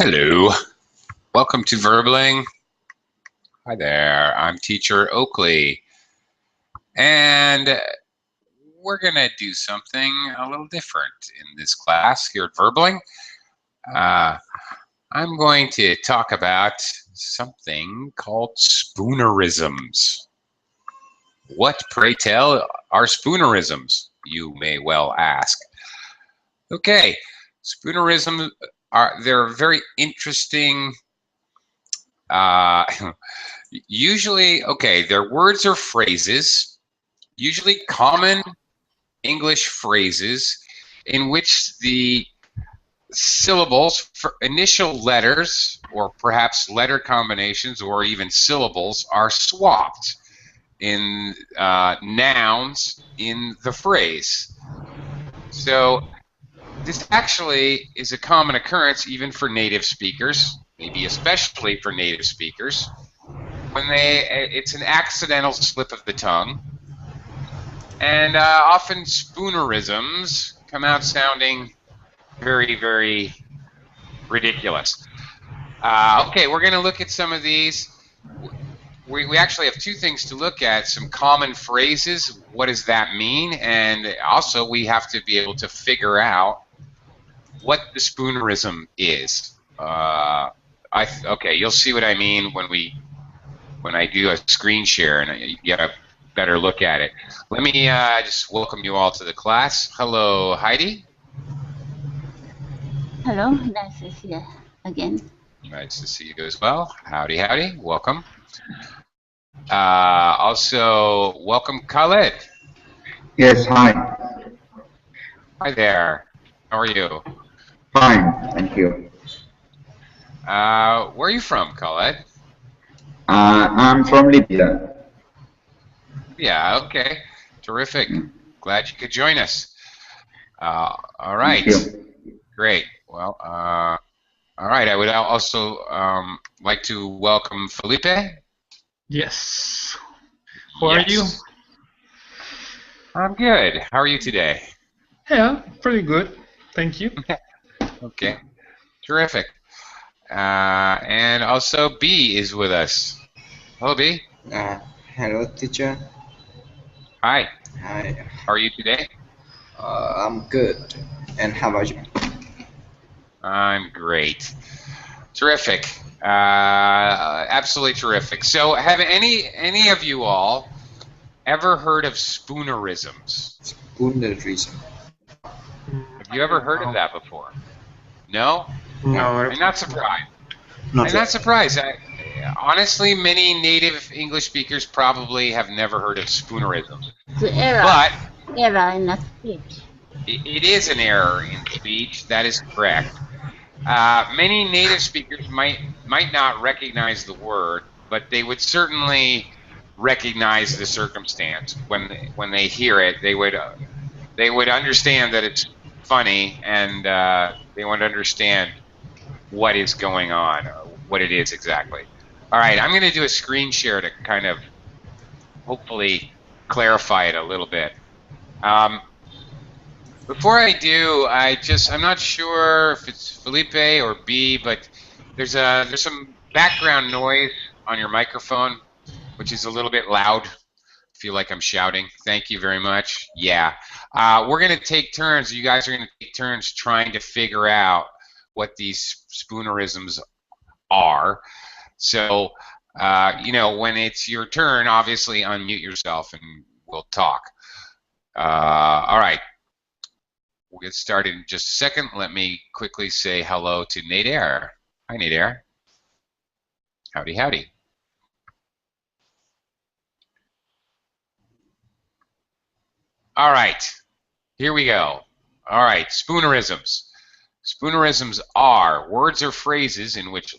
Hello, welcome to Verbling. Hi there, I'm teacher Oakley, and we're going to do something a little different in this class here at Verbling. I'm going to talk about something called Spoonerisms. What, pray tell, are Spoonerisms, you may well ask? Okay, Spoonerisms they're very interesting. Usually, okay, they're words or phrases, usually common English phrases in which the syllables, for initial letters, or perhaps letter combinations, or even syllables, are swapped in nouns in the phrase. So this actually is a common occurrence even for native speakers, maybe especially for native speakers, when it's an accidental slip of the tongue. And often Spoonerisms come out sounding very, very ridiculous. Okay, we're going to look at some of these. We actually have two things to look at, some common phrases, what does that mean, and also we have to be able to figure out what the Spoonerism is. Okay, you'll see what I mean when I do a screen share and you get a better look at it. Let me just welcome you all to the class. Hello, Heidi. Hello, nice to see you again. Nice to see you as well. Howdy, howdy. Welcome. Also, welcome, Khaled. Yes, hi. Hi there. How are you? Fine, thank you. Where are you from, Khaled? I'm from Libya. Yeah, okay. Terrific. Glad you could join us. All right. Thank you. Great. Well, all right. I would also like to welcome Felipe. Yes. How are you? I'm good. How are you today? Yeah, pretty good. Thank you. Okay. Terrific. And also B is with us. Hello, B. Hello, teacher. Hi. Hi. How are you today? I'm good. And how about you? I'm great. Terrific. Absolutely terrific. So, have any of you all ever heard of Spoonerisms? Spoonerism. Have you ever heard of that before? No? No. I'm not surprised. I'm not surprised. Honestly, many native English speakers probably have never heard of Spoonerisms. It's an error. But Error in the speech. it is an error in speech. That is correct. Many native speakers might not recognize the word, but they would certainly recognize the circumstance when they hear it. They would understand that it's funny, and they would understand what is going on, what it is exactly. All right, I'm going to do a screen share to kind of hopefully clarify it a little bit. Before I do, I'm not sure if it's Felipe or B, but there's some background noise on your microphone, which is a little bit loud. I feel like I'm shouting. Thank you very much. Yeah. We're going to take turns. You guys are going to take turns trying to figure out what these Spoonerisms are. So, when it's your turn, obviously unmute yourself and we'll talk. All right. We'll get started in just a second. Let me quickly say hello to Nader. Hi, Nader. Howdy, howdy. All right, here we go. All right, Spoonerisms. Spoonerisms are words or phrases in which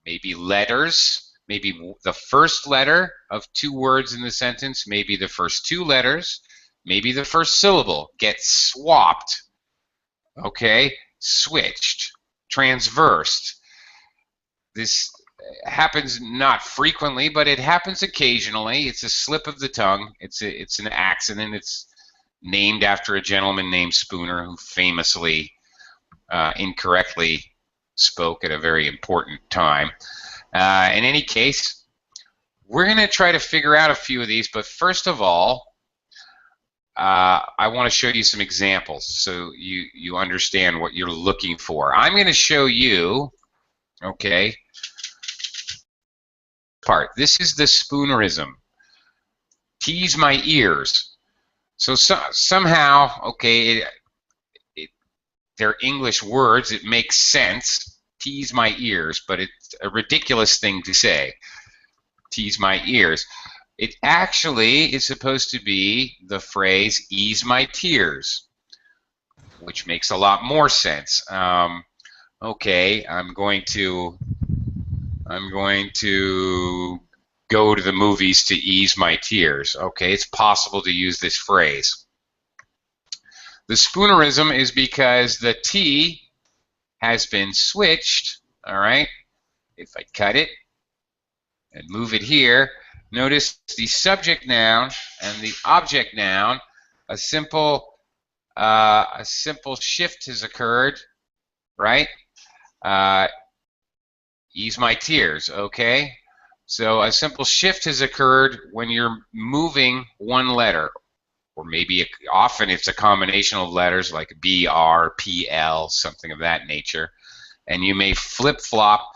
maybe letters, maybe the first letter of two words in the sentence, maybe the first two letters, maybe the first syllable gets swapped. Okay, switched, transversed. This happens not frequently, but it happens occasionally. It's a slip of the tongue. It's an accident. It's named after a gentleman named Spooner who famously incorrectly spoke at a very important time. In any case, we're going to try to figure out a few of these, but first of all, I want to show you some examples so you understand what you're looking for. I'm going to show you, okay, part. This is the Spoonerism. Tease my ears. So somehow, okay, they're English words. It makes sense. Tease my ears, but it's a ridiculous thing to say. Tease my ears. It actually is supposed to be the phrase ease my tears, which makes a lot more sense. Okay, I'm going to go to the movies to ease my tears. Okay, it's possible to use this phrase. The Spoonerism is because the T has been switched, all right? If I cut it and move it here, notice the subject noun and the object noun, a simple shift has occurred, right? Ease my tears, okay? So a simple shift has occurred when you're moving one letter, or maybe often it's a combination of letters like B, R, P, L, something of that nature, and you may flip-flop.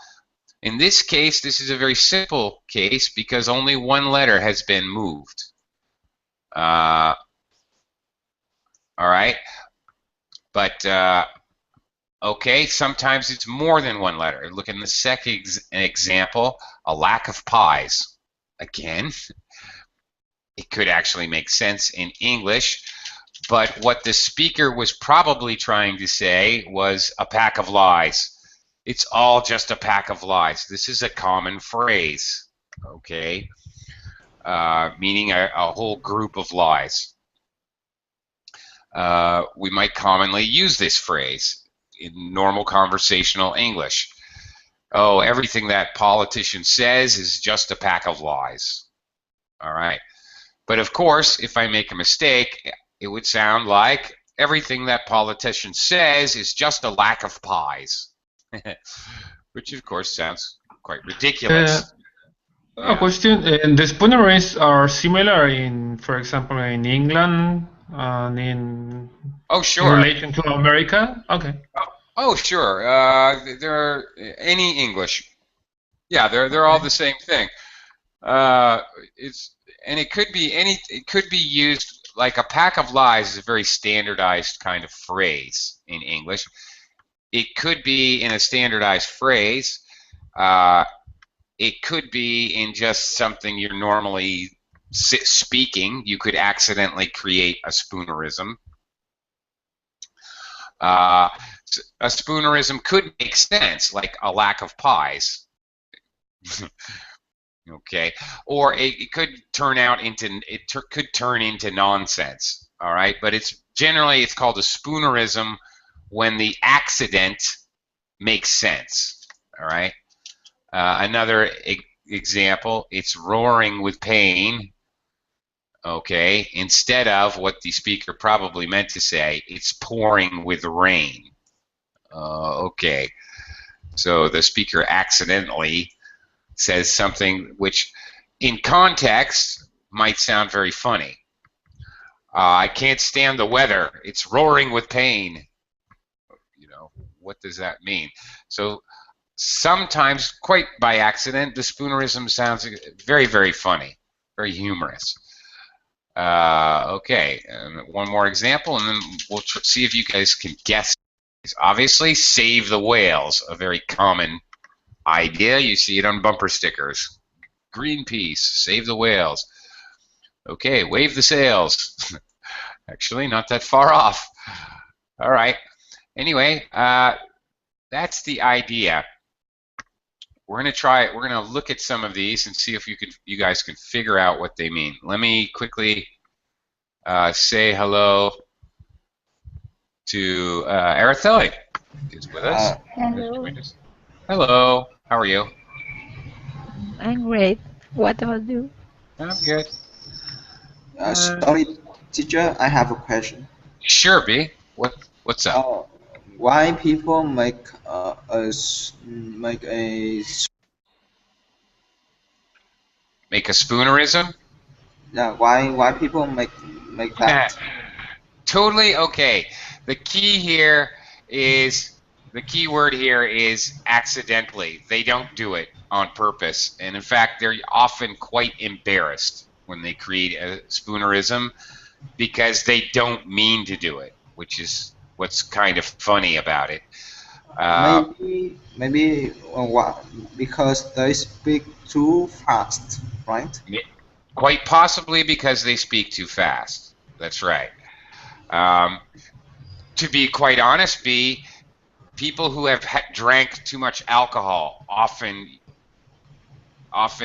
In this case, this is a very simple case because only one letter has been moved. All right, but okay, sometimes it's more than one letter. Look in the second example, a lack of pies. Again, it could actually make sense in English, but what the speaker was probably trying to say was a pack of lies. It's all just a pack of lies. This is a common phrase, okay, meaning a whole group of lies. We might commonly use this phrase in normal conversational English. Oh, everything that politician says is just a pack of lies. All right. But of course, if I make a mistake, it would sound like everything that politician says is just a lack of pies. Which of course sounds quite ridiculous. A question, the Spoonerisms are similar in, for example, in England and in relation to America? Okay. Oh, sure. They're any English. Yeah, they're all the same thing. It could be used like a pack of lies is a very standardized kind of phrase in English. It could be in a standardized phrase. It could be in just something you're normally speaking. You could accidentally create a Spoonerism. A Spoonerism could make sense, like a lack of pies. Okay, or it could turn into nonsense. All right, but it's called a Spoonerism when the accident makes sense. All right. Another example, it's roaring with pain. Okay, instead of what the speaker probably meant to say, it's pouring with rain. Okay, so the speaker accidentally says something which, in context, might sound very funny. I can't stand the weather. It's roaring with pain. You know, what does that mean? So sometimes, quite by accident, the Spoonerism sounds very, very funny, very humorous. Okay, one more example, and then we'll see if you guys can guess. Obviously, save the whales, a very common idea. You see it on bumper stickers. Greenpeace, save the whales. Okay, wave the sails. Actually, not that far off. All right. Anyway, that's the idea. We're gonna look at some of these and see if you guys can figure out what they mean. Let me quickly say hello to Araceli is with us. Hello. Hello. How are you? I'm great. What about you? I'm good. Sorry, teacher, I have a question. Sure, B. What's up? why people make us make a Make a spoonerism? yeah, why people make that? Totally okay. The key here is the key word here is accidentally. They don't do it on purpose, and in fact, they're often quite embarrassed when they create a spoonerism because they don't mean to do it, which is what's kind of funny about it. Maybe what, because they speak too fast, right? Quite possibly because they speak too fast. That's right. To be quite honest, people who have drank too much alcohol often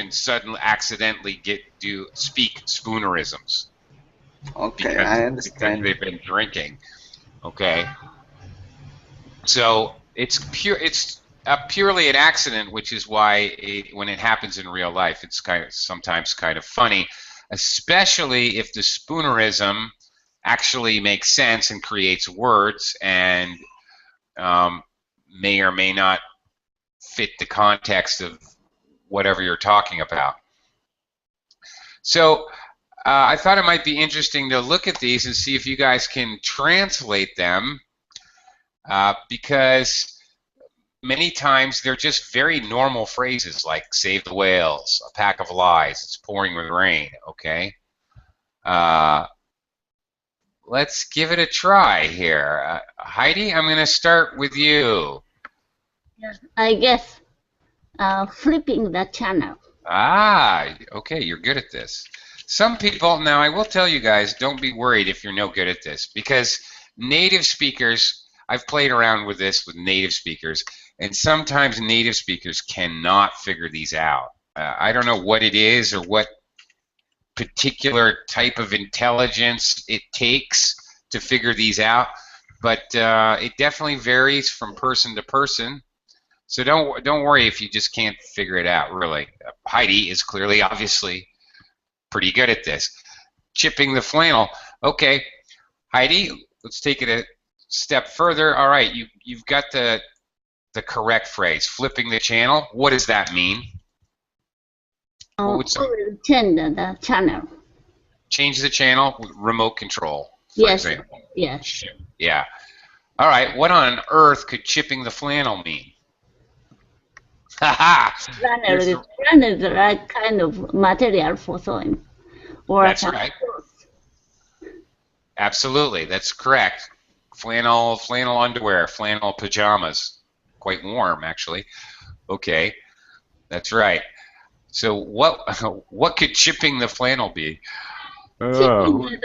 suddenly accidentally speak spoonerisms. Okay, I understand. Because they've been drinking. Okay. So it's purely an accident, which is why when it happens in real life, it's sometimes kind of funny, especially if the spoonerism actually makes sense and creates words and may or may not fit the context of whatever you're talking about. So I thought it might be interesting to look at these and see if you guys can translate them, because many times they're just very normal phrases like save the whales, a pack of lies, it's pouring with rain, okay? Let's give it a try here. Heidi, I'm going to start with you. I guess flipping the channel. Ah, okay, you're good at this. Some people, now I will tell you guys, don't be worried if you're no good at this, because native speakers, I've played around with this with native speakers, and sometimes native speakers cannot figure these out. I don't know what it is or what particular type of intelligence it takes to figure these out, but it definitely varies from person to person. So don't worry if you just can't figure it out, really. Heidi is clearly, obviously, pretty good at this. Chipping the flannel. Okay, Heidi, let's take it a step further. All right, you've got the correct phrase. Flipping the channel. What does that mean? Change the channel. Change the channel with remote control, for Yes. example. Yes. Yeah. All right, what on earth could chipping the flannel mean? Flannel is the right kind of material for sewing. Or That's right. Absolutely, that's correct. Flannel underwear, flannel pajamas. Quite warm, actually. Okay, that's right. So what could chipping the flannel be? Chipping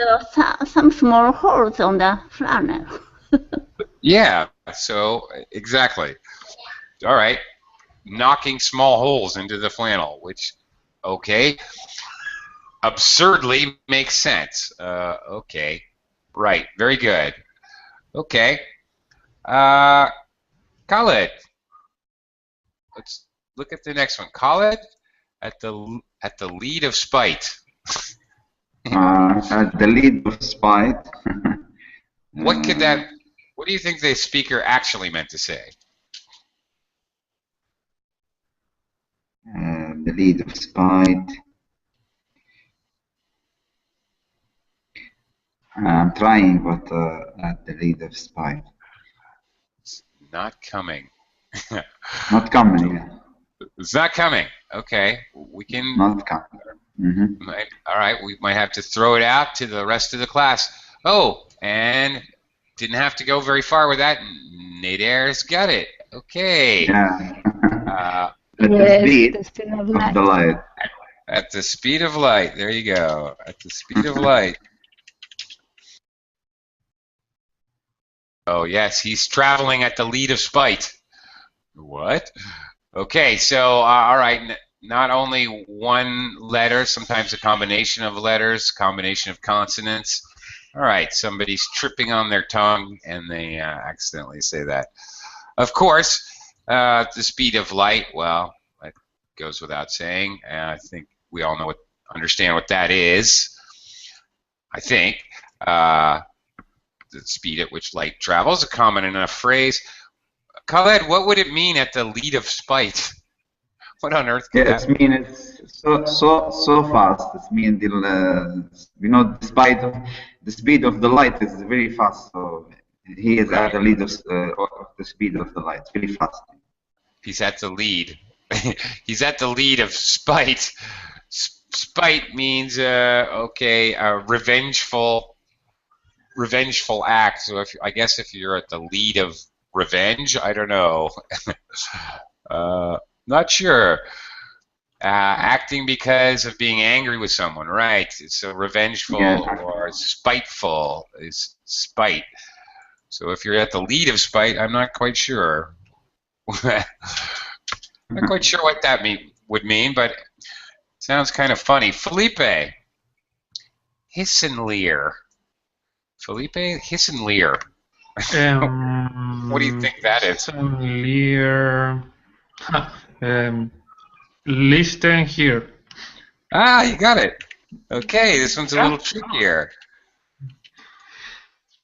some small holes on the flannel. Yeah, so exactly. All right. Knocking small holes into the flannel, which, okay, absurdly makes sense. Okay, right, very good. Okay, Khaled, let's look at the next one. Khaled, at the lead of spite. At the lead of spite. What could that? What do you think the speaker actually meant to say? The lead of spite. I'm trying, but at the lead of spite. It's not coming. Not coming. It's not coming. Okay, we can. Not coming. Mm-hmm. All right, we might have to throw it out to the rest of the class. Oh, and didn't have to go very far with that. Nader's got it. Okay. Yeah. At Yes, the speed of the light. At the speed of light. There you go. At the speed of light. Oh, yes, he's traveling at the lead of spite. What? Okay, so, all right, not only one letter, sometimes a combination of letters, combination of consonants. All right, somebody's tripping on their tongue, and they accidentally say that. Of course, the speed of light, well, that goes without saying. I think we all understand what that is, I think. the speed at which light travels, a common enough phrase. Khaled, what would it mean at the lead of spite? What on earth could that mean? It's so fast. It means the speed of the light is very fast. So he is at the lead of the speed of the light, very fast. He's at the lead. He's at the lead of spite. Spite means okay, a revengeful act. So I guess if you're at the lead of revenge, I don't know. Not sure. Acting because of being angry with someone, right? So revengeful or spiteful is spite. So if you're at the lead of spite, I'm not quite sure. Not quite sure what that would mean, but it sounds kind of funny. Felipe, hiss and leer. Felipe, hiss and leer. What do you think that is? Hiss and leer. Listen here. Ah, you got it. Okay, this one's a little trickier.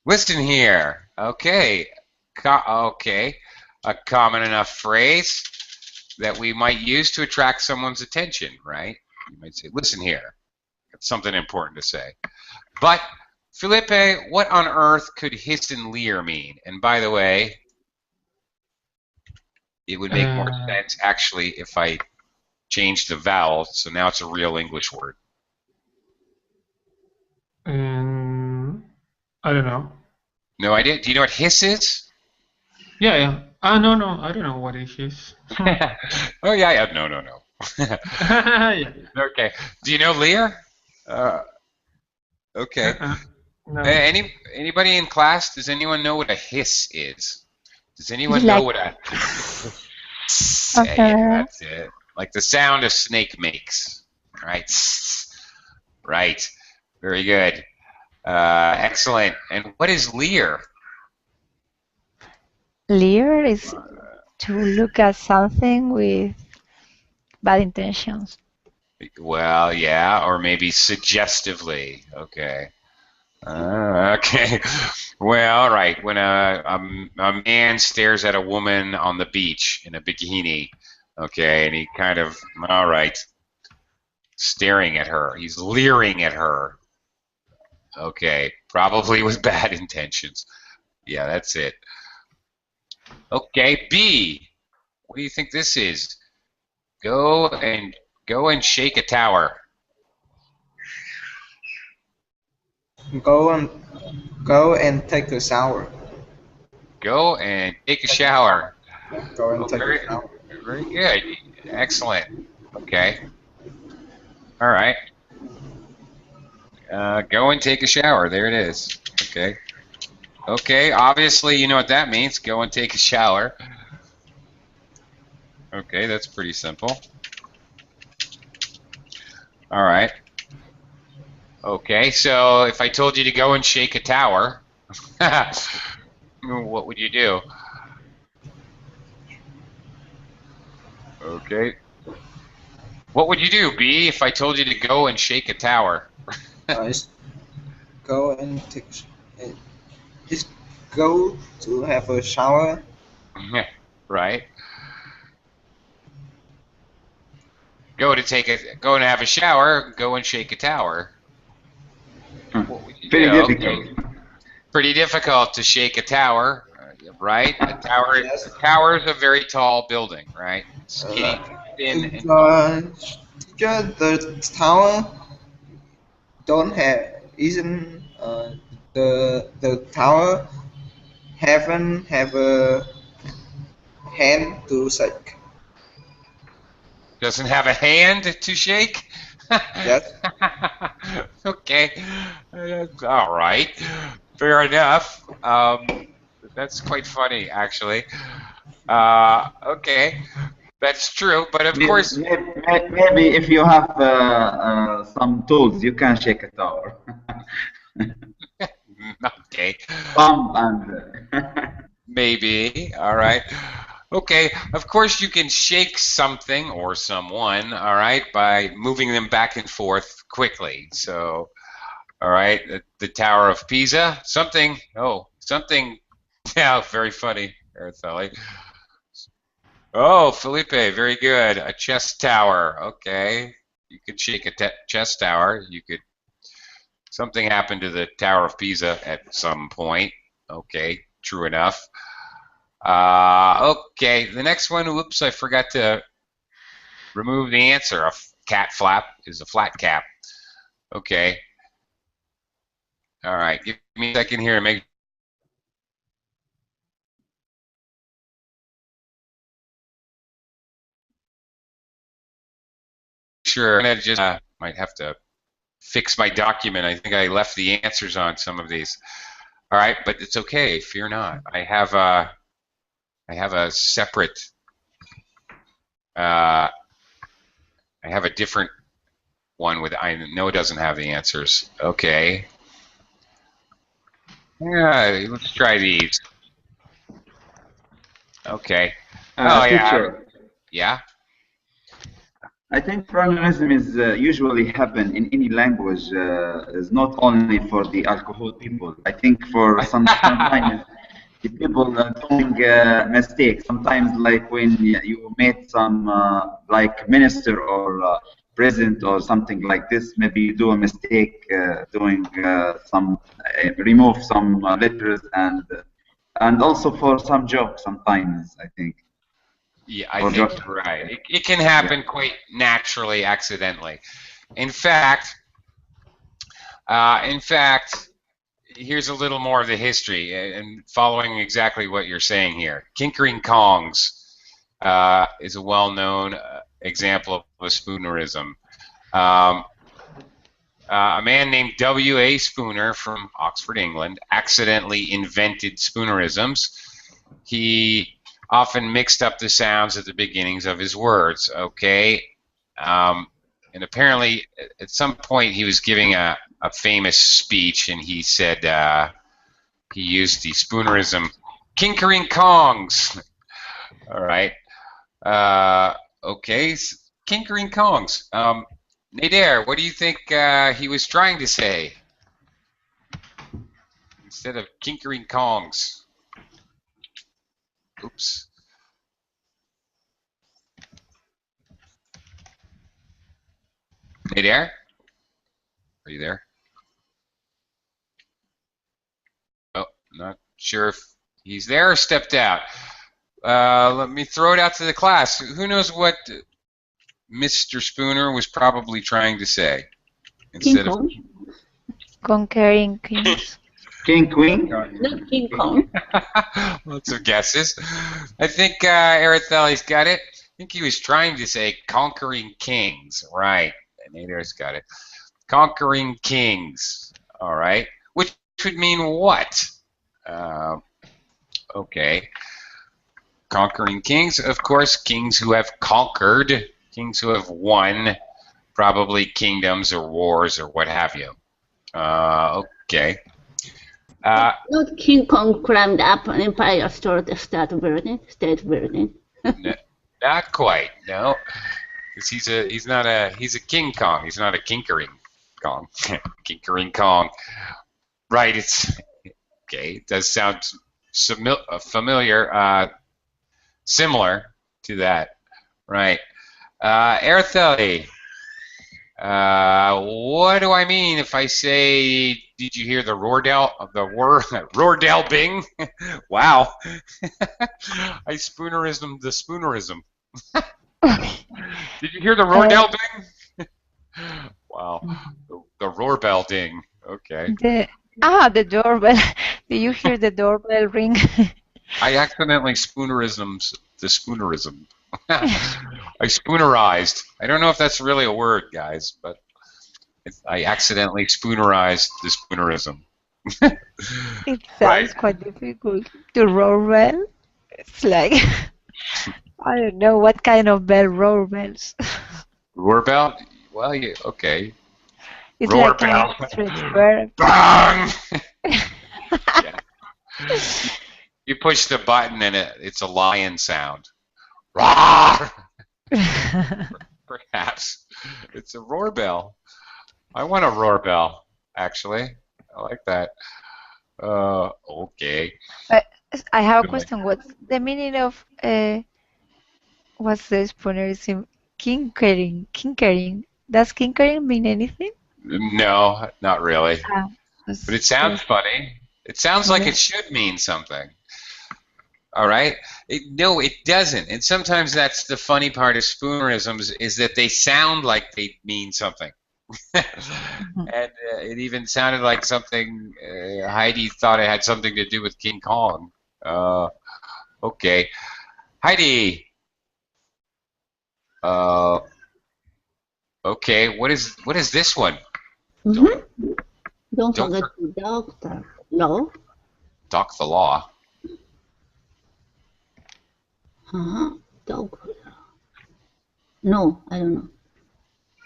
Listen here. Okay. Okay. A common enough phrase that we might use to attract someone's attention, right? You might say, listen here. It's something important to say. But, Felipe, what on earth could hiss and leer mean? And by the way, it would make more sense, actually, if I changed the vowel, so now it's a real English word. I don't know. No idea? Do you know what hiss is? Yeah. No, I don't know what it is. Oh, yeah, no. Yeah. Okay. Do you know leer? Okay. No. Anybody in class, does anyone know what a hiss is? Does anyone know what a... Okay. Yeah, that's it. Like the sound a snake makes, right? Right. Very good. Excellent. And what is leer? Leer is to look at something with bad intentions. Well, yeah, or maybe suggestively. Okay. Okay. Well, all right. When a man stares at a woman on the beach in a bikini, okay, and he kind of, all right, staring at her. He's leering at her. Okay, probably with bad intentions. Yeah, that's it. Okay, B. What do you think this is? Go and shake a tower. Go and take a shower. Go and take a shower. Go and take a shower. Very good. Excellent. Okay. All right. Go and take a shower. There it is. Okay. Okay. Obviously, you know what that means. Go and take a shower. Okay, that's pretty simple. All right. Okay, so if I told you to go and shake a tower, what would you do? Okay. What would you do, B, if I told you to go and shake a tower? Go and take. Just go to have a shower. Right. Go and have a shower. Go and shake a tower. What would you do? Difficult. Okay. Pretty difficult to shake a tower, right? A tower. Yes. A tower is a very tall building, right? Skinny, thin, and The tower don't isn't the tower haven't have a hand to shake. Doesn't have a hand to shake? Yes. Okay. All right. Fair enough. That's quite funny, actually. Okay. That's true, but of course... Maybe if you have some tools, you can shake a tower. Okay. And Maybe. All right. Okay. Of course, you can shake something or someone, all right, by moving them back and forth quickly. So, All right, the Tower of Pisa. Something. Oh, something. Yeah, very funny, Araceli. Oh, Felipe, very good. A chess tower. Okay, you could shake a chess tower. You could. Something happened to the Tower of Pisa at some point. Okay, true enough. Okay, the next one. Whoops, I forgot to remove the answer. A cat flap is a flat cap. Okay. All right, give me a second here to make sure. I'm gonna just might have to fix my document. I think I left the answers on some of these. All right, but it's okay. Fear not. I have a separate. I have a different one with. I know it doesn't have the answers. Okay. Yeah, let's try these. Okay. Oh yeah. Teacher. Yeah. I think Spoonerism is usually happen in any language. Is not only for the alcohol people. I think for sometimes the people doing mistakes. Sometimes like when you meet some like minister or president or something like this, maybe you do a mistake doing some remove some letters and also for some jokes sometimes I think. Yeah, I think you're right. It can happen quite naturally, accidentally. In fact, here's a little more of the history, and following exactly what you're saying here. Kinkering Kongs is a well-known example of a Spoonerism. A man named W.A. Spooner from Oxford, England, accidentally invented Spoonerisms. He often mixed up the sounds at the beginnings of his words, okay? And apparently, at some point, he was giving a famous speech, and he said he used the Spoonerism, Kinkering Kongs. All right. Okay, Kinkering Kongs. Nader, what do you think he was trying to say? Instead of Kinkering Kongs. Oops. Nader? Are you there? Oh, not sure if he's there or stepped out. Let me throw it out to the class. Who knows what Mr. Spooner was probably trying to say? Instead of Conquering kings. King, queen? Not King Kong. Lots of guesses. I think Araceli's got it. I think he was trying to say conquering kings. Right. Nader's got it. Conquering kings. All right. Which would mean what? Okay. Conquering kings, of course, kings who have conquered, kings who have won, probably kingdoms or wars or what have you. Okay. Not King Kong climbed up an Empire State Building. Not quite, no. Because he's a King Kong. He's not a Kinkering Kong. Kinkering Kong. Right. It's okay. It does sound familiar. Similar to that. Right. Araceli. What do I mean if I say, did you hear the Roordale Bing? Wow. I Spoonerism the Spoonerism. Did you hear the Roordale Bing? Wow. The Roorbell Ding. Okay. The doorbell. Did you hear the doorbell ring? I accidentally Spoonerisms the Spoonerism. I Spoonerized. I don't know if that's really a word, guys, but I accidentally Spoonerized the Spoonerism. It sounds quite difficult. The roar bell? It's like, I don't know what kind of bell, roar bells. Roar bell? Well, okay. It's roar like bell. a strange bird. Bang! Yeah. You push the button and it's a lion sound. Roar! Perhaps. It's a roar bell. I want a roar bell. actually. I like that. Okay. I have a question. What's the meaning of what's the Spoonerism? Kinkering. Kinkering. Does kinkering mean anything? No, not really. Ah, But it sounds funny. It sounds like it should mean something. All right? No, it doesn't. And sometimes that's the funny part of Spoonerisms is that they sound like they mean something. And it even sounded like something Heidi thought it had something to do with King Kong. Okay. Heidi. Okay, what is this one? Don't forget the doctor. Law. Doc the law. Doctor. No, I don't know.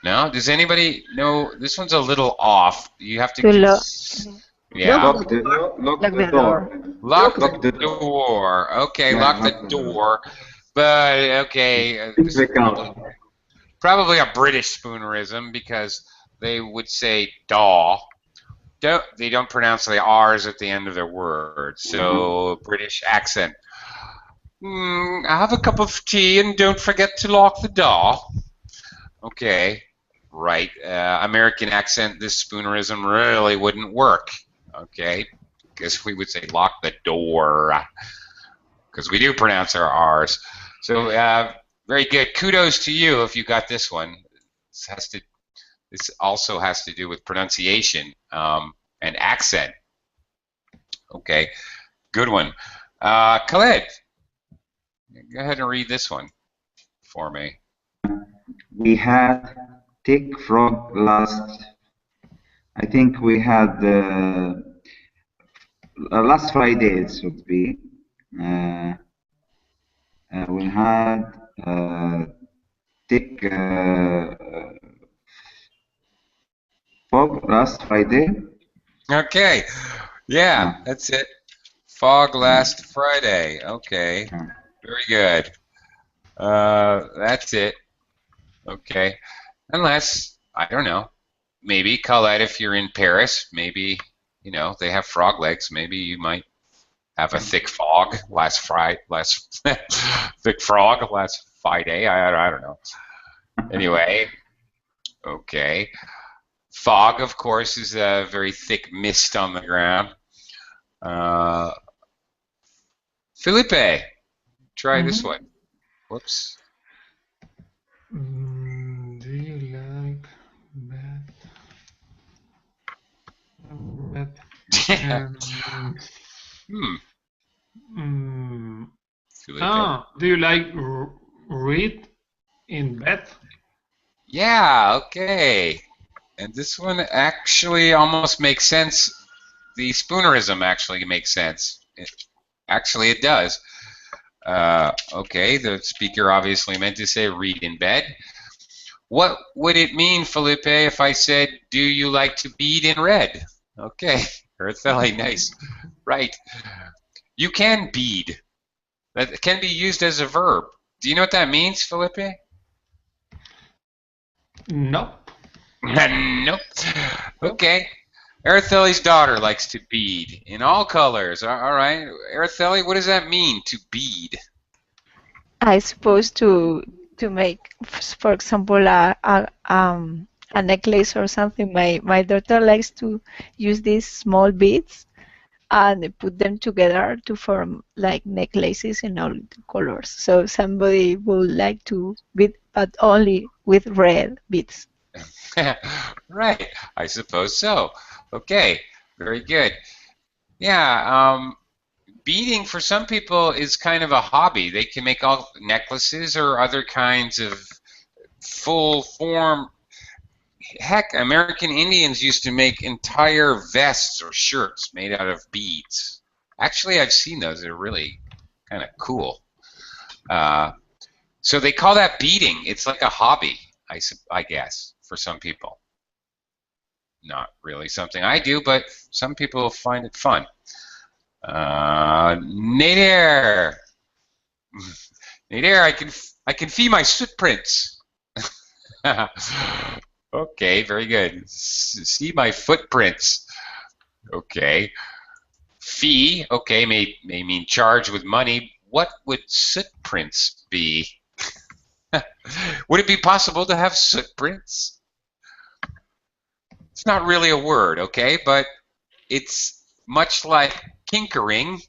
No? Does anybody know? This one's a little off. You have to. Yeah. Lock the door. Lock the door. Okay, Yeah, lock the door. But okay. Probably a British Spoonerism because they would say daw. They don't pronounce the R's at the end of their words. So British accent. Have a cup of tea and don't forget to lock the door. Okay, right. American accent, this Spoonerism really wouldn't work. Okay, because we would say lock the door because we do pronounce our R's. So very good. Kudos to you if you got this one. This also has to do with pronunciation and accent. Okay, good one. Khaled, go ahead and read this one for me. We had Tick Frog last. I think we had last Friday. It should be. We had Tick Frog last Friday. Okay, yeah, that's it. Fog last Friday. Okay, very good. That's it. Okay, unless I don't know, maybe Colette, if you're in Paris, maybe they have frog legs. Maybe you might have a thick fog last Friday. Thick frog last Friday. I don't know. Anyway, okay. Fog, of course, is a very thick mist on the ground. Felipe, try this one. Whoops. Do you like bed? Do you like read in bed? Yeah, okay. And this one actually almost makes sense. The Spoonerism actually makes sense. Actually, it does. Okay, the speaker obviously meant to say read in bed. What would it mean, Felipe, if I said, do you like to bead in red? Okay, Eartheli, nice. Right. You can bead. That can be used as a verb. Do you know what that means, Felipe? Nope. Nope. Okay. Araceli's daughter likes to bead in all colors. All right. Araceli, what does that mean, to bead? I suppose to make, for example, a necklace or something. My daughter likes to use these small beads and put them together to form like necklaces in all colors. So somebody would like to bead, but only with red beads. Right. I suppose so. Okay. Very good. Yeah. Beading for some people is kind of a hobby. They can make all necklaces or other kinds of full form. Heck, American Indians used to make entire vests or shirts made out of beads. Actually, I've seen those. They're really kind of cool. So they call that beading. It's like a hobby, I guess, for some people. Not really something I do, but some people find it fun. Nader, I can see my footprints. Okay, very good. See my footprints. Okay. Fee, okay, may mean charge with money. What would soot prints be? Would it be possible to have soot prints? It's not really a word, okay, but it's much like kinkering.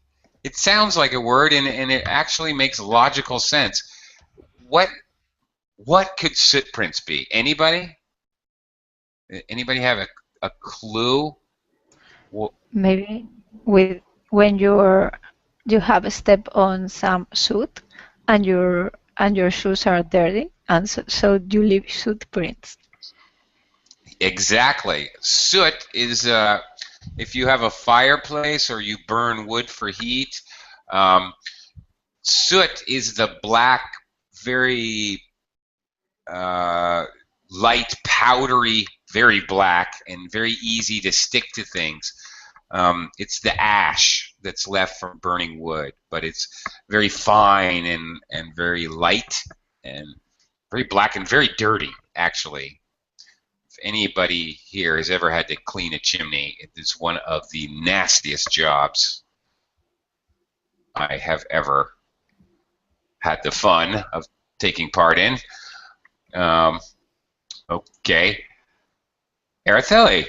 It sounds like a word, and it actually makes logical sense. What could soot prints be? Anybody? Anybody have a clue? Well, maybe with when you have a step on some soot and your shoes are dirty, and so you leave soot prints. Exactly. Soot is if you have a fireplace or you burn wood for heat. Soot is the black, very light, powdery, very black, and very easy to stick to things. It's the ash that's left from burning wood, but it's very fine and very light and very black and very dirty, actually. If anybody here has ever had to clean a chimney, it is one of the nastiest jobs I have ever had the fun of taking part in. Okay. Araceli,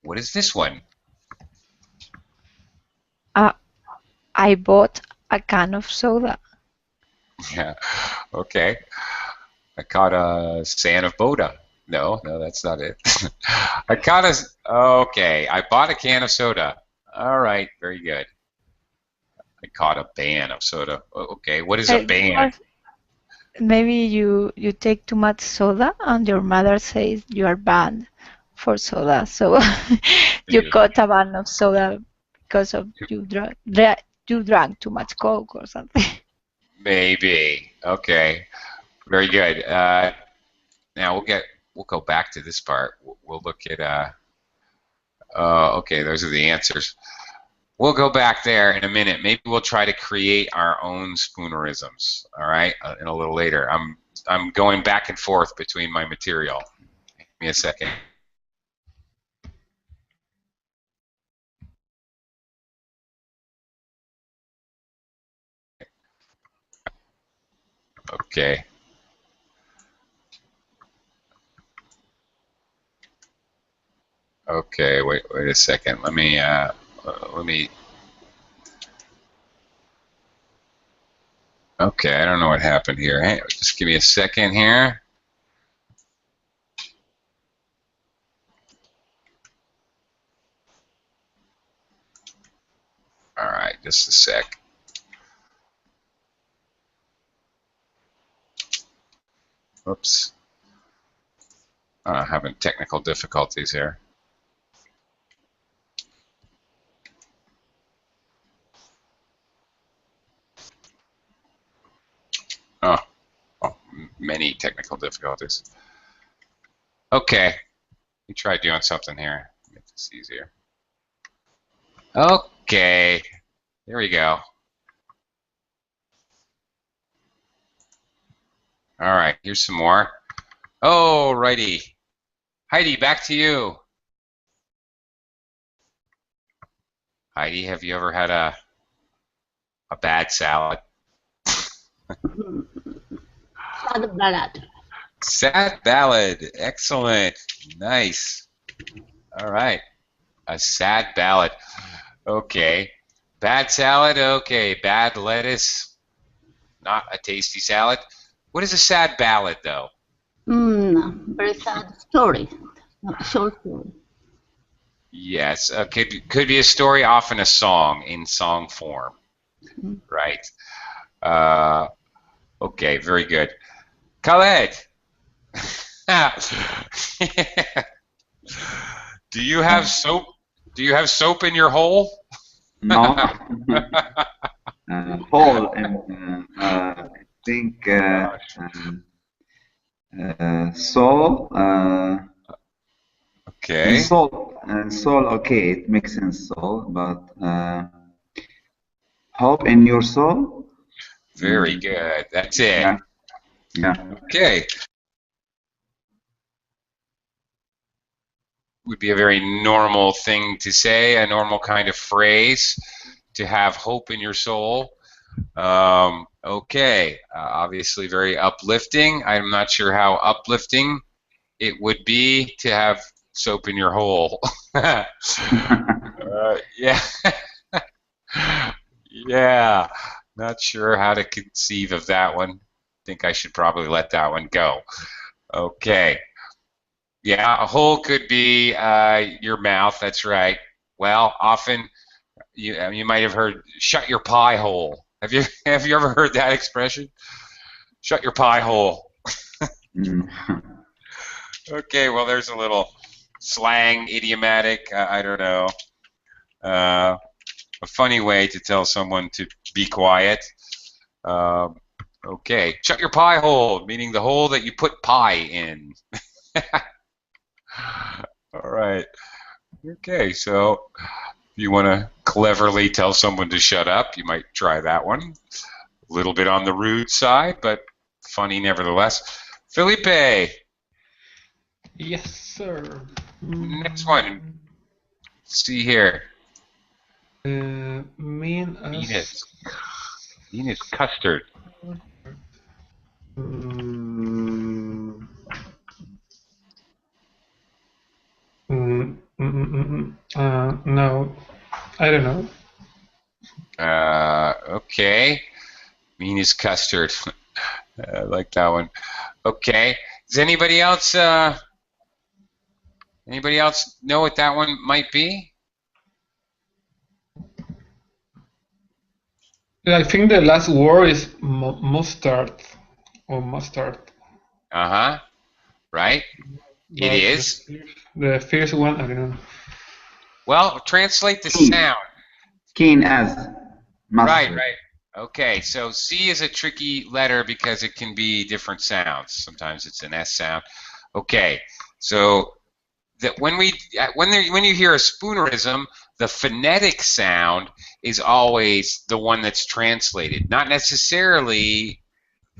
what is this one? I bought a can of soda. Yeah. Okay. I caught a San of Boda. No, that's not it. I caught a. Okay, I bought a can of soda. All right, very good. I caught a ban of soda. Okay, what is a ban? Maybe you take too much soda and your mother says you are banned for soda, so you got a ban of soda because of you drank too much Coke or something. Maybe. Okay. Very good. Now we'll go back to this part. We'll look at okay, those are the answers. We'll go back there in a minute. Maybe we'll try to create our own Spoonerisms. All right, in a little later. I'm going back and forth between my material. Give me a second. Okay. Okay. Wait a second. Let me. Okay, I don't know what happened here. Hey, just give me a second here. All right, just a sec. Oops. Having technical difficulties here. Oh, many technical difficulties. Okay, let me try doing something here. Make this easier. Okay, there we go. All right, here's some more. Oh, righty. Heidi, back to you. Heidi, have you ever had a bad salad? Sad ballad. Sad ballad. Excellent. Nice. All right. A sad ballad. Okay. Bad salad. Okay. Bad lettuce. Not a tasty salad. What is a sad ballad, though? Very sad story. Short story. Yes. Could be a story, often a song in song form. Right. Okay. Very good. Khaled. Do you have soap? Do you have soap in your hole? No. Hole and I think soul. Okay. Soul. Okay, it makes sense. Soul, but hope in your soul. Very good. That's it. Yeah. Okay. would be a very normal thing to say, a normal kind of phrase, to have hope in your soul. Okay, obviously very uplifting. I'm not sure how uplifting it would be to have soap in your hole. Yeah. Yeah, not sure how to conceive of that one. Think I should probably let that one go. Okay. Yeah, a hole could be your mouth. That's right. Well, often you might have heard "shut your pie hole." Have you ever heard that expression? Shut your pie hole. Okay, well, there's a little slang, idiomatic. I don't know. A funny way to tell someone to be quiet. Okay, shut your pie hole, meaning the hole that you put pie in. All right. Okay, so if you want to cleverly tell someone to shut up, you might try that one. A little bit on the rude side, but funny nevertheless. Felipe. Yes, sir. Next one. Let's see here. Mean is custard. No, I don't know. Okay. Mean is custard. I like that one. Okay. Does anybody else know what that one might be? I think the last word is mustard or mustard. Right. It is. The first one, I don't know. Well, translate the sound. Keen as mustard. Right. Okay, so C is a tricky letter because it can be different sounds. Sometimes it's an S sound. Okay, so that when you hear a Spoonerism, the phonetic sound is always the one that's translated, not necessarily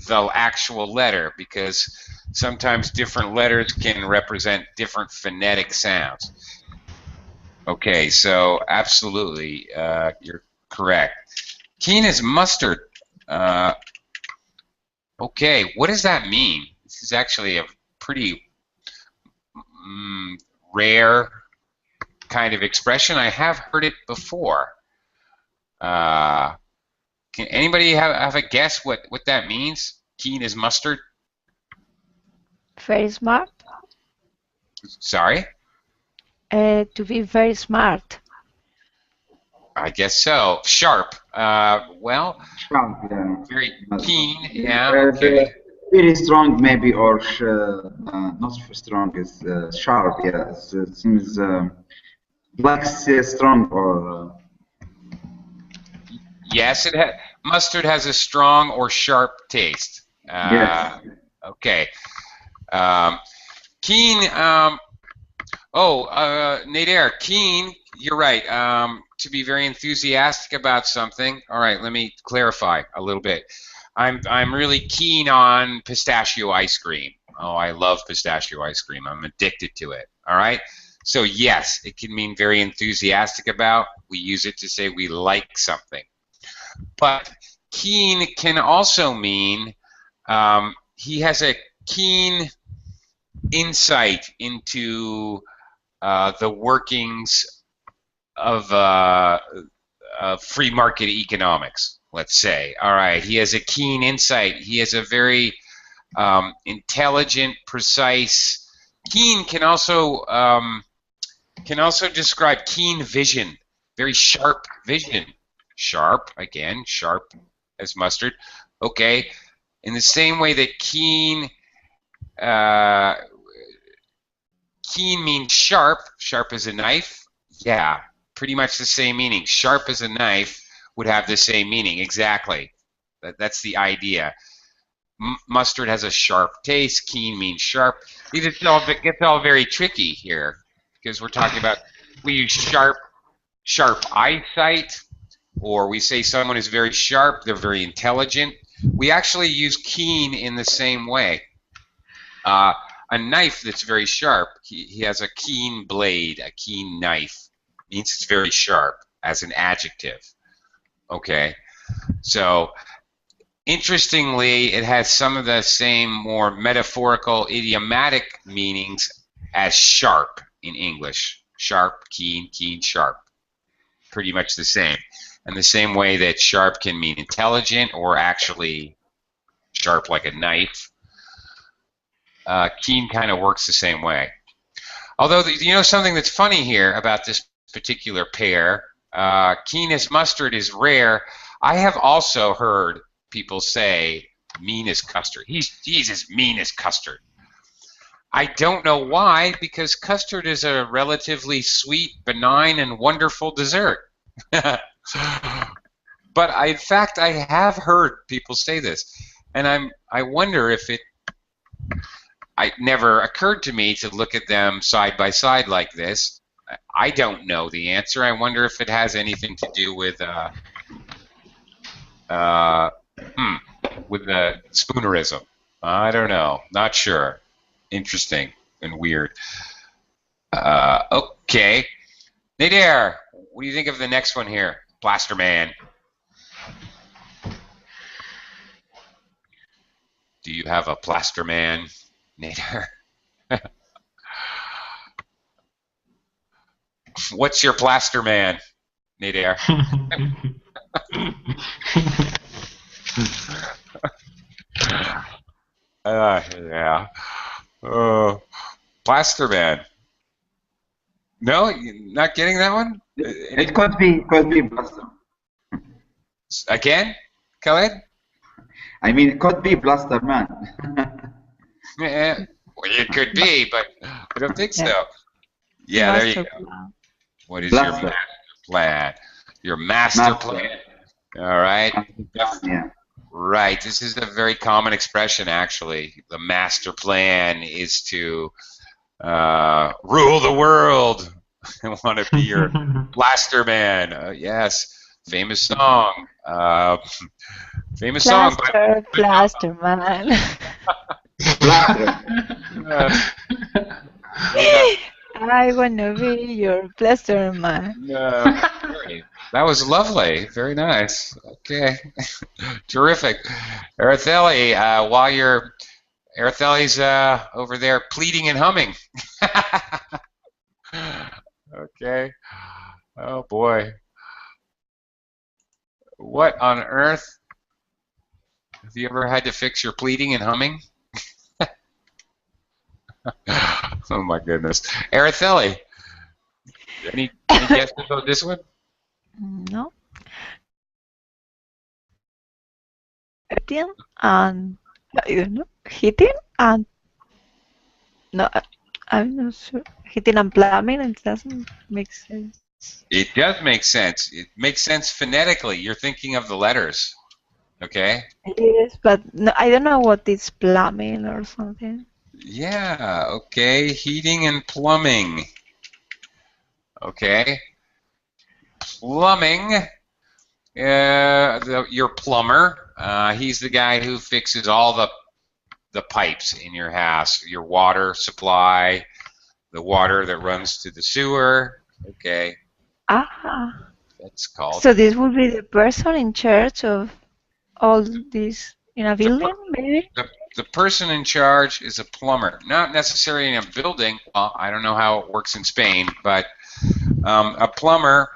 the actual letter, because sometimes different letters can represent different phonetic sounds. Okay, so absolutely, you're correct. Keen as mustard. Okay, what does that mean? This is actually a pretty rare kind of expression. I have heard it before. Can anybody have a guess what that means? Keen as mustard? Very smart. Sorry? To be very smart. I guess so. Sharp. Well, sharp, yeah. Very keen. Yeah. Okay. Very strong, maybe, or not strong. It's sharp. Yeah. It seems like strong or. Yes, mustard has a strong or sharp taste. Yes. Okay. Keen. Nader, keen. You're right. To be very enthusiastic about something. All right, let me clarify a little bit. I'm really keen on pistachio ice cream. Oh, I love pistachio ice cream. I'm addicted to it. All right. So yes, it can mean very enthusiastic about. We use it to say we like something. But keen can also mean he has a keen insight into the workings of free market economics, let's say. All right, he has a keen insight. He has a very intelligent, precise. Keen can also describe keen vision, very sharp vision. Sharp, again, sharp as mustard. Okay, in the same way that keen means sharp, sharp as a knife. Yeah, pretty much the same meaning. Sharp as a knife would have the same meaning, exactly. That's the idea. Mustard has a sharp taste. Keen means sharp. It gets all very tricky here because we're talking about, we use sharp eyesight, or we say someone is very sharp, they're very intelligent. We actually use keen in the same way. a knife that's very sharp. He has a keen blade, a keen knife. Means it's very sharp as an adjective. Okay, so interestingly, it has some of the same more metaphorical, idiomatic meanings as sharp in English. Sharp, keen, keen, sharp. Pretty much the same. And the same way that sharp can mean intelligent or actually sharp like a knife. Keen kind of works the same way. Although, you know something that's funny here about this particular pair, keen as mustard is rare. I have also heard people say mean as custard. He's as mean as custard. I don't know why, because custard is a relatively sweet, benign, and wonderful dessert. But in fact, I have heard people say this, and I wonder if it never occurred to me to look at them side by side like this. I don't know the answer. I wonder if it has anything to do with the Spoonerism. I don't know. Not sure. Interesting and weird. Okay. Nadir, what do you think of the next one here? Plaster Man. Do you have a Plaster Man, Nadir? What's your Plaster Man, Nadir? Yeah. Plaster Man. No, you're not getting that one? It could be Plaster. Again, Khaled? I mean, it could be Plaster Man. Yeah, well, it could be, but I don't think so. Yeah, there you go. What is your master plan? Your master plan. All right. Yeah. Right. This is a very common expression, actually. The master plan is to rule the world. I want to be your Plaster Man. Yes. Famous song. Famous song. Plaster Man. I want to be your Plaster Man. That was lovely. Very nice. Okay. Terrific. Araceli, while Araceli's over there pleading and humming. Okay. Oh, boy. What on earth? Have you ever had to fix your pleading and humming? Oh, my goodness. Araceli, any guesses on this one? No. Hitting and I don't know. Hitting and no, I'm not sure. Hitting and plumbing, it doesn't make sense. It does make sense. It makes sense phonetically. You're thinking of the letters, okay? It is, but no, I don't know what is plumbing or something. Yeah, okay. Heating and plumbing. Okay. Plumbing. Your plumber. He's the guy who fixes all the pipes in your house, your water supply, the water that runs to the sewer. Okay. Ah. That's called. So this would be the person in charge of all this in a building, maybe? The person in charge is a plumber, not necessarily in a building. Well, I don't know how it works in Spain, but a plumber,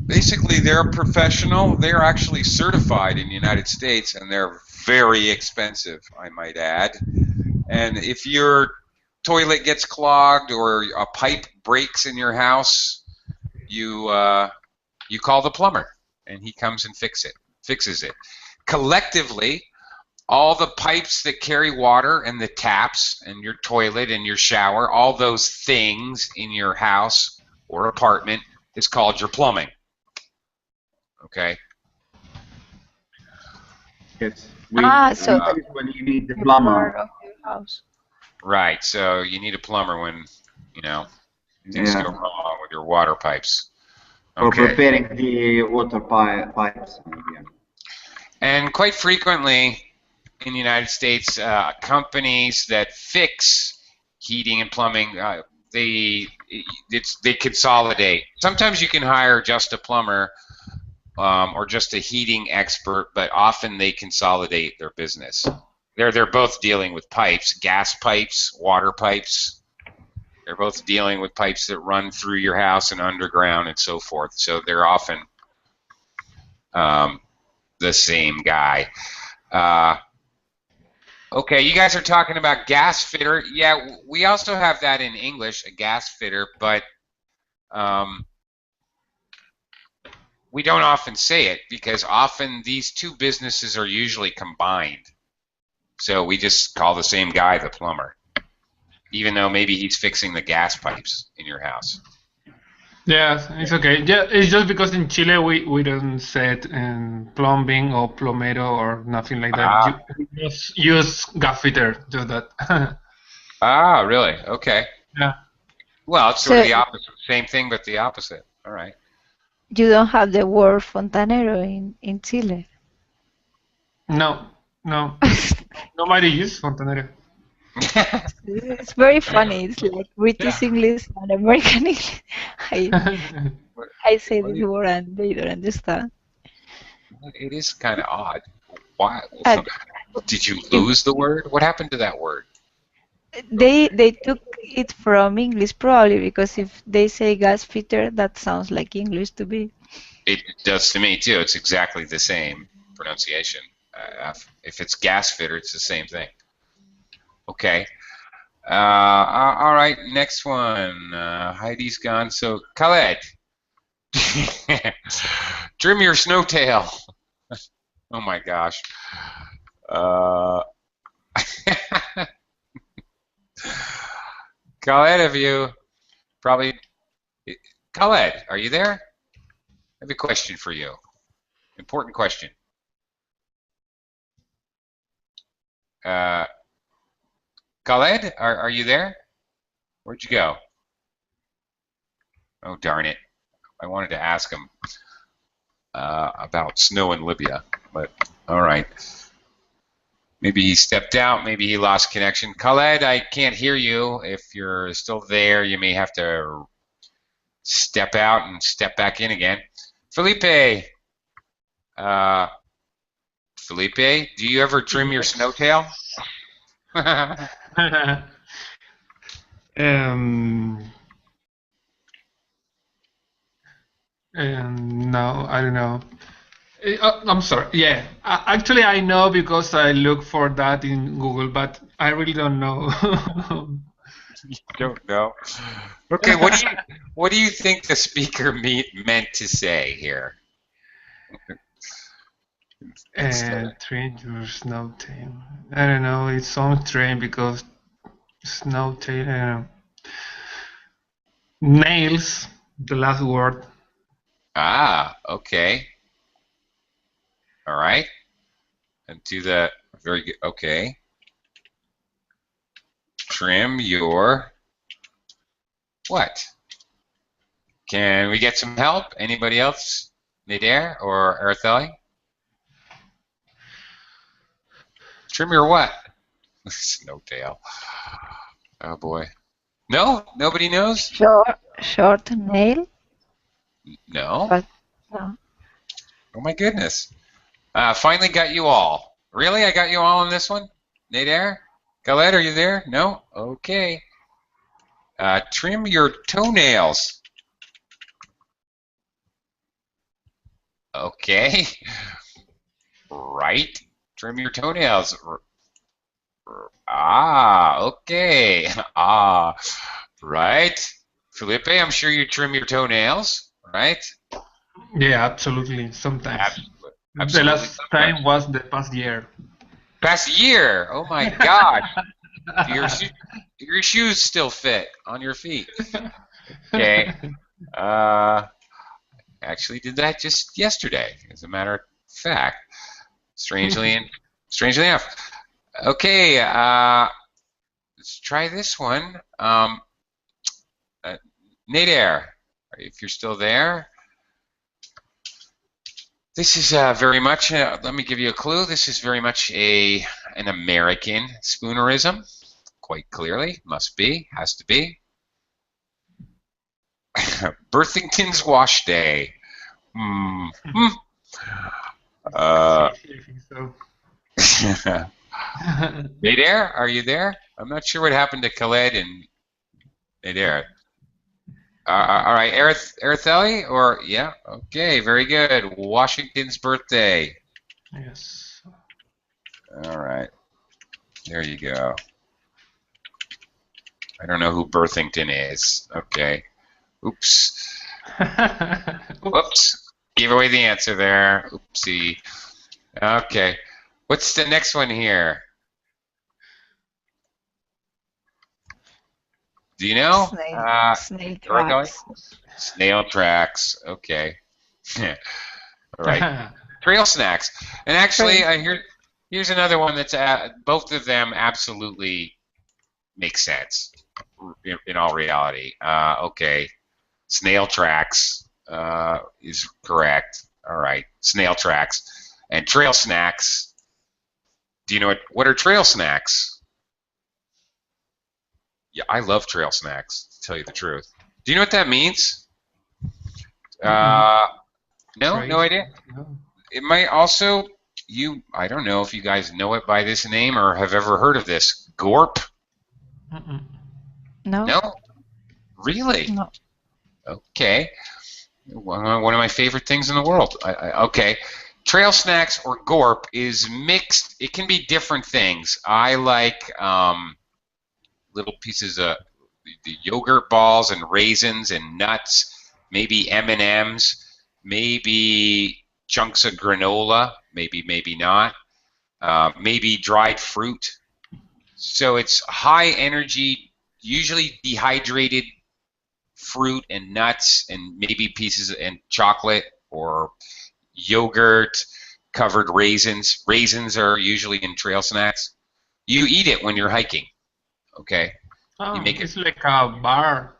basically they're a professional. They're actually certified in the United States, and they're very expensive, I might add. And if your toilet gets clogged or a pipe breaks in your house, you call the plumber, and he comes and fixes it. Collectively, all the pipes that carry water and the taps and your toilet and your shower, all those things in your house or apartment is called your plumbing. Okay? Yes. So when you need the plumber. Of your house. Right. So you need a plumber when, things go wrong with your water pipes. Or Okay. preparing the water pipes. Yeah. And quite frequently, in the United States, companies that fix heating and plumbing, they consolidate. Sometimes you can hire just a plumber or just a heating expert, but often they consolidate their business. They're both dealing with pipes, gas pipes, water pipes. They're both dealing with pipes that run through your house and underground and so forth. So they're often the same guy. Okay, you guys are talking about gas fitter. Yeah, we also have that in English, a gas fitter, but we don't often say it because often these two businesses are usually combined. So we just call the same guy the plumber, even though maybe he's fixing the gas pipes in your house. Yeah, it's okay. Yeah, it's just because in Chile we don't say it in plumbing or plomero or nothing like that. You just use gas fitter, just that. Ah, really? Okay. Yeah. Well, it's sort of the opposite. Same thing, but the opposite. All right. You don't have the word fontanero in Chile. No. Nobody uses fontanero. It's very funny. It's like British English and American English. I say this word and they don't understand. It is kind of odd. Why? Did you lose the word? What happened to that word? They took it from English probably because if they say gas fitter, that sounds like English to me. It does to me too. It's exactly the same pronunciation. If it's gas fitter, it's the same thing. Okay. All right. Next one. Heidi's gone. So Khaled, trim your snowtail. Oh my gosh. Khaled, have you probably? Khaled, are you there? I have a question for you. Important question. Khaled, are you there? Where'd you go? Oh, darn it. I wanted to ask him about snow in Libya, but all right. Maybe he stepped out. Maybe he lost connection. Khaled, I can't hear you. If you're still there, you may have to step out and step back in again. Felipe, do you ever trim your snowtail? No, I don't know. I'm sorry. Yeah, actually, I know because I look for that in Google, but I really don't know. You don't know. Okay, what do you think the speaker meant to say here? Train your snowtail. I don't know. It's on train because snowtail. Nails. The last word. Ah, okay. All right. And do that. Very good. Okay. Trim your what? Can we get some help? Anybody else? Nader or Araceli? Trim your what? Snowtail. Oh boy. No? Nobody knows? Short nail? No. No. Oh my goodness. Finally got you all. Really? I got you all on this one? Nader? Khaled, are you there? No? Okay. Trim your toenails. Okay. Right. Trim your toenails. Ah, okay. Ah, right. Felipe, I'm sure you trim your toenails, right? Yeah, absolutely. Sometimes. Absolutely. The last time was the past year. Past year? Oh my gosh. Your shoes still fit on your feet. Okay. Actually did that just yesterday, as a matter of fact. Strangely enough. Okay, let's try this one. Nader, if you're still there. This is very much, let me give you a clue, this is very much a an American Spoonerism, quite clearly. Must be, has to be. Birthington's Wash Day. I think so. Nader, are you there? I'm not sure what happened to Khaled and Nader. All right, Araceli, or yeah, okay, very good. Washington's birthday. Yes. All right, there you go. I don't know who Birthington is. Okay, oops. Whoops, gave away the answer there. Oopsie. Okay, what's the next one here? Do you know? Snail Araceli? tracks. Snail tracks. Okay. All right. Trail snacks. And actually, here's another one that's both of them absolutely make sense in all reality. Okay. Snail tracks is correct. All right. Snail tracks. And trail snacks. Do you know what are trail snacks? Yeah, I love trail snacks, to tell you the truth. Do you know what that means? No, no idea. No. It might also, I don't know if you guys know it by this name or have ever heard of this. Gorp? No. No? Really? No. Okay. One of my favorite things in the world. Okay. Trail snacks or gorp is mixed. It can be different things. I like little pieces of the yogurt balls and raisins and nuts, maybe M&Ms, maybe chunks of granola, maybe not, maybe dried fruit. So it's high energy, usually dehydrated fruit and nuts and maybe pieces and chocolate or yogurt covered raisins. Raisins are usually in trail snacks. You eat it when you're hiking. Okay. Oh, You make it's like a bar.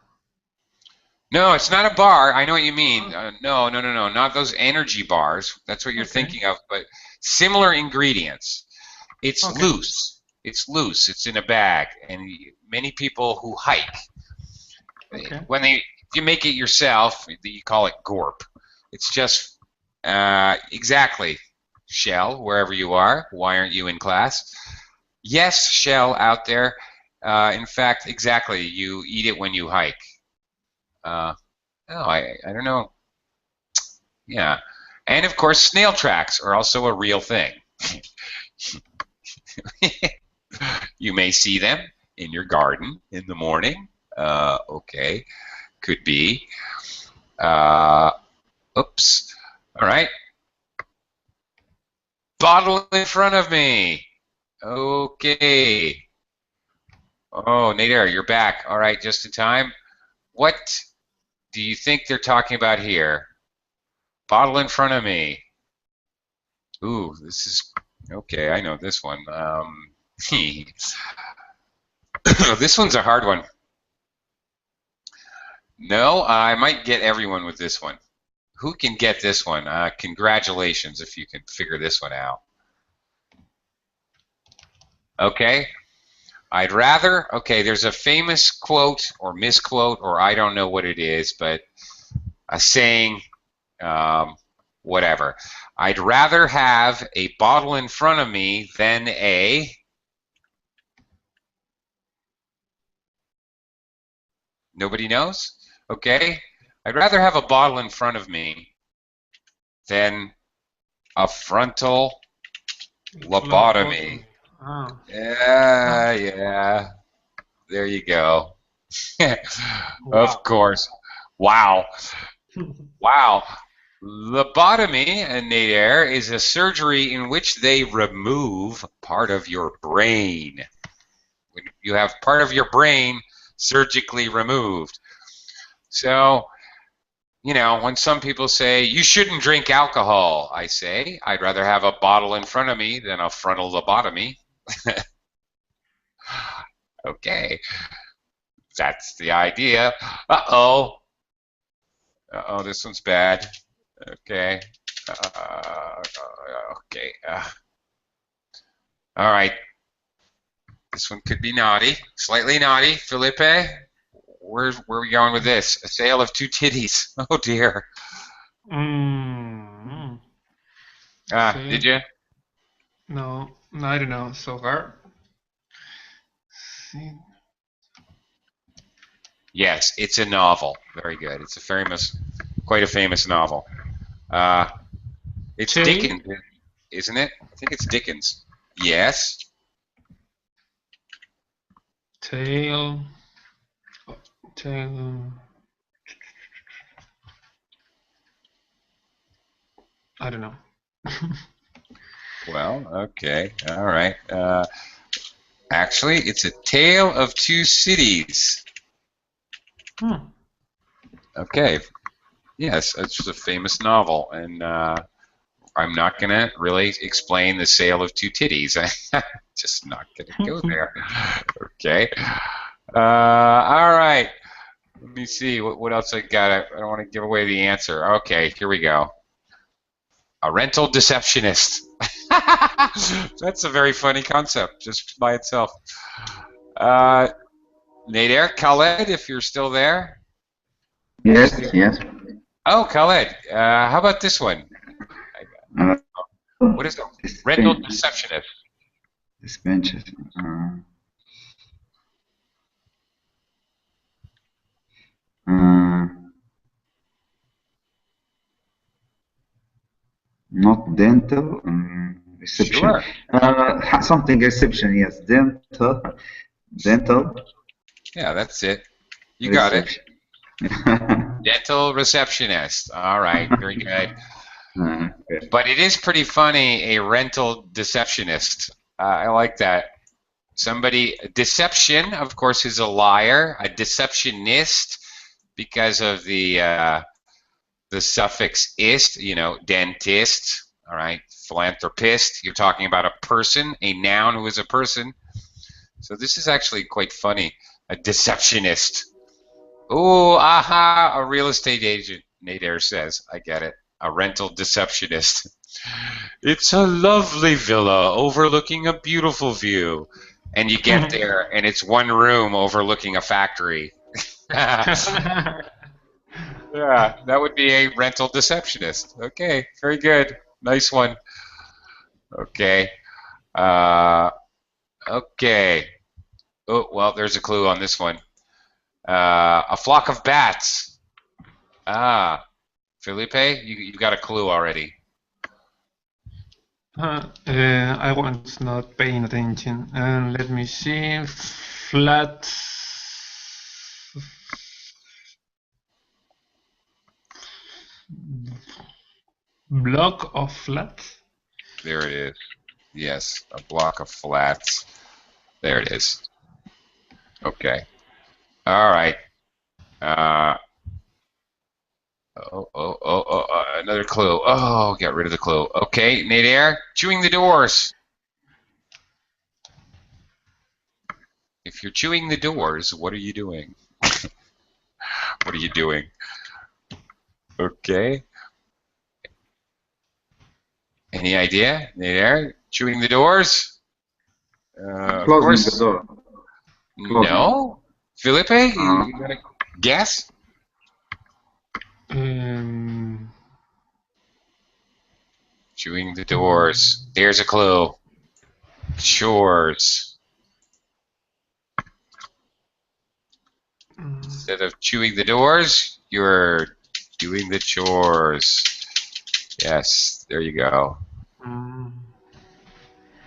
No, it's not a bar. I know what you mean. No, not those energy bars. That's what you're thinking of. But similar ingredients. It's loose. It's loose. It's in a bag. And many people who hike, if you make it yourself, you call it gorp. It's just exactly Shell, wherever you are. Why aren't you in class? Yes, Shell out there. In fact, exactly. You eat it when you hike. I don't know. Yeah. And of course, snail tracks are also a real thing. You may see them in your garden in the morning. Okay. Could be. Oops. All right. Bottle in front of me. Okay. Oh, Nader, you're back. All right, just in time. What do you think they're talking about here? Bottle in front of me. Ooh, this is okay. I know this one. This one's a hard one. No, I might get everyone with this one. Who can get this one? Congratulations if you can figure this one out. Okay. I'd rather, okay, there's a famous quote or misquote, or I don't know what it is, but a saying, whatever. I'd rather have a bottle in front of me than a... Nobody knows? Okay. I'd rather have a bottle in front of me than a frontal lobotomy. Oh. Yeah. There you go. Of course. Wow. Wow. Lobotomy, Nader, is a surgery in which they remove part of your brain. When you have part of your brain surgically removed. So, you know, when some people say, you shouldn't drink alcohol, I say, I'd rather have a bottle in front of me than a frontal lobotomy. Okay. That's the idea. Uh-oh. Uh-oh, this one's bad. Okay. Okay. All right. This one could be naughty, slightly naughty. Felipe, where are we going with this? A sale of two titties. Oh dear. Mm. Did you? No, I don't know. So hard. Yes, it's a novel. Very good. It's quite a famous novel. It's Dickens, isn't it? I think it's Dickens. Yes. Tail. I don't know. Well, okay. All right. Actually, it's A Tale of Two Cities. Okay. Yes, it's a famous novel, and I'm not going to really explain the sale of two titties. I'm just not going to go there. Okay. All right. Let me see. What else I got? I don't want to give away the answer. Okay, here we go. A rental deceptionist. That's a very funny concept just by itself. Nader, Khaled, if you're still there. Yes, yes. Oh, Khaled, how about this one? What is it? Rental deceptionist. Dispatches. Not dental. Reception. Sure. Something reception. Yes, dental. Dental. Yeah, that's it. You got it. Dental receptionist. All right, very good. Okay. But it is pretty funny, a rental deceptionist. I like that. Deception, of course, is a liar. A deceptionist, because of the suffix ist, dentist, all right, philanthropist. You're talking about a person, a noun who is a person. So this is actually quite funny. A deceptionist. Ooh, aha, a real estate agent, Nader says. I get it. A rental deceptionist. It's a lovely villa overlooking a beautiful view. And you get there, and it's one room overlooking a factory. Yeah, that would be a rental deceptionist. Okay, very good. Nice one. Okay. Okay. Oh, well, there's a clue on this one. A flock of bats. Felipe, you got a clue already. I was not paying attention. Let me see. Flat. Block of flats. There it is. Yes, a block of flats. There it is. Okay. All right. Another clue. Oh, got rid of the clue. Okay, Nader, chewing the doors. If you're chewing the doors, what are you doing? What are you doing? Okay. Any idea, Nader? Chewing the doors? Closing the door. Closing. No. Felipe, you got a guess? Chewing the doors. There's a clue. Chores. Instead of chewing the doors, you're doing the chores. Yes, there you go. All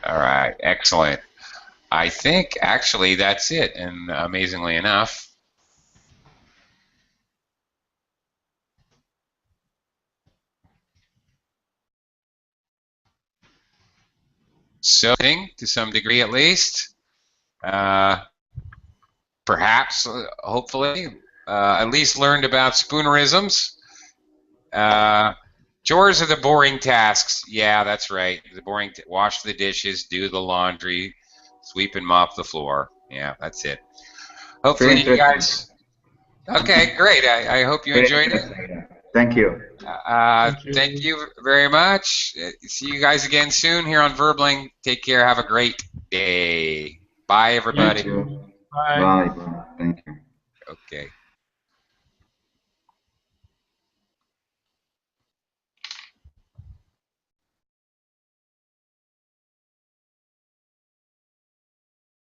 right, excellent. I think actually that's it, and amazingly enough, so to some degree at least, perhaps, hopefully, at least learned about Spoonerisms. Chores are the boring tasks. Yeah, that's right. The boring. Wash the dishes, do the laundry, sweep and mop the floor. Yeah, that's it. Hopefully, you guys. Okay, great. I hope you enjoyed it. Thank you. Thank you very much. See you guys again soon here on Verbling. Take care. Have a great day. Bye, everybody. Thank you. Bye. Bye. Bye. Thank you.